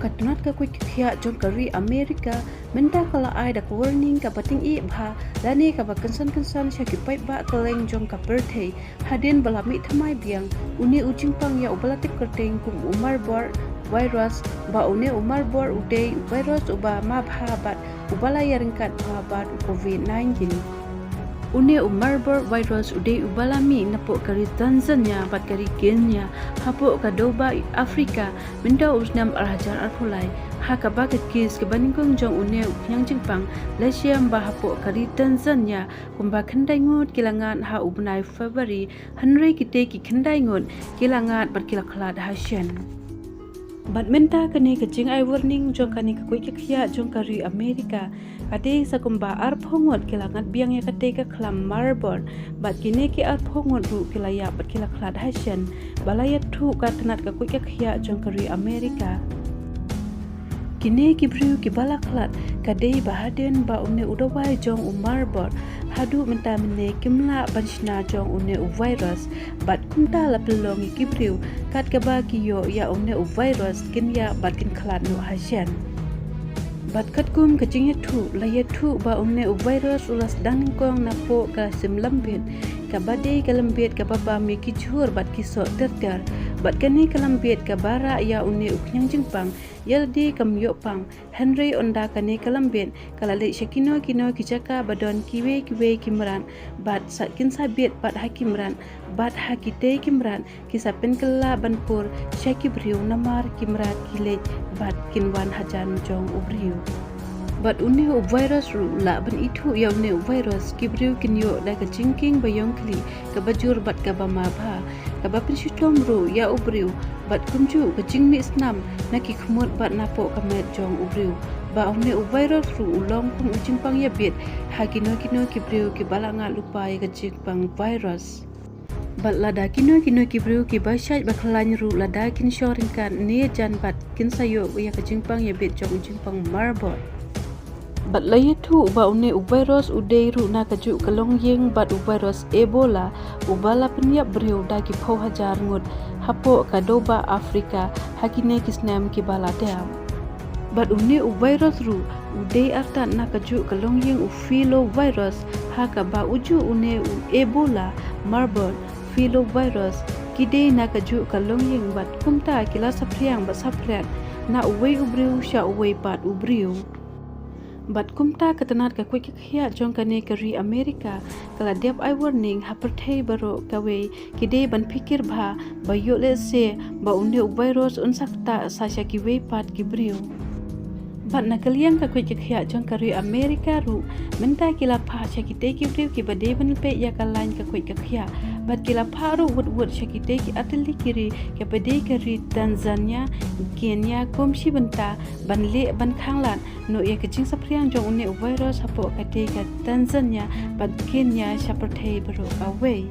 katunat ka kuy kya jong kari Amerika menta kala ai dak warning ka pating I bha lani ka ba kensan sya ki pai ba keleng jong ka birthday hadin balami thamai biang uni ucing pang ya ubalatik kerteng kum umar bor virus ba uni umar bor uday virus uba ma bha bat ubala yaringkat ma bat covid-19 Une umar bor virus uday ubalami napok kari Tanzania bat kari Kenya hapok kadoba Afrika minda usnam arhajar arkulai haka baget kis kebaningkong jong une yang jengpang lesiam ba hapok kari Tanzania kumba kendai ngot kilangan ha ubnai Februari hanrei kite ki kendai ngot kilangat bat kilaklat hasyan Bat menta kani kecing ai warning jong kani ka kuy kya jong kari Amerika ade sa kumba arphongot kilangat biang ya kate ka klam Marborn bat kini ki arphongot ru kilaya bat kilaklat hasyan balaya thu ka tanat ka kuy kya jong kari Amerika kini ki briu ki balaklat kade bahaden ba une udawai jong Marborn hadu menta mene kimla banshna jong une virus bat kunta la pelongi ki briu kat ka ba ki yo ya une virus kin ya bat kin klat no hasyan bat kat kum kecing ya thu la ya thu ba une virus ulas dangkong napo ka simlambit ka bade ka lambit ka baba mi ki chur bat ki so terter bat kani ka lambit ka bara ya une uknyang jingpang yaldi kam yo pang Henry onda kani ka lambit kalale shakino kino kichaka badon kiwe kimran bat satkin sabit bat hakimran bat hakite kimran kisapen kala banpur shakibriu namar kimrat kile bat kinwan hajan jong ubriu bat une virus ru la ban itu ya une virus kibriu kinyo da ka jingking bayong kli ka bajur bat ka ba mabha ka ba prishitom ru ya ubriu bat kumju ka jingmi snam naki khmut bat napo ka met jong ubriu ba une virus ru ulong kum ujingpang ya bit hakino kibriu ki balanga lupa ya ka jingpang virus bat lada kino kibriu ki basyat bakhlany ru lada kin shoringkan ne jan bat kin sayo ya ka jingpang ya bit jong ujingpang marbot bat laya thu ba une virus uday ru na kaju kalong yeng bat virus Ebola ubala penyap briu dagi phau hajar ngut hapo kadoba Afrika hakine kisnam ki baladam bat une virus ru uday artan na kaju kalong yeng filo virus haka ba uju une Ebola Marburg filo virus kide na kaju kalong yeng bat kumta kila sapriang ba saprat na uwei ubriu sha uwei pat ubriu bat kumta katanat ka kuy kya jong kane kari Amerika kala dep I warning haperthei baro kawe kide ban pikir bha bayo le se ba une virus unsakta sasya ki we pat gibriu bat nakaliang ka kuy kya jong kari Amerika ru menta kila pha chakite ki briu ki bade ban pe ya kalain ka kuy kya bat kila pha ru wud chakite ki atli kiri ke bade kari Tanzania Kenya komshi benta ban le ban khanglan no ya kecing sapriang jong une virus hapo kate ka Tanzania bat Kenya saperthei baro away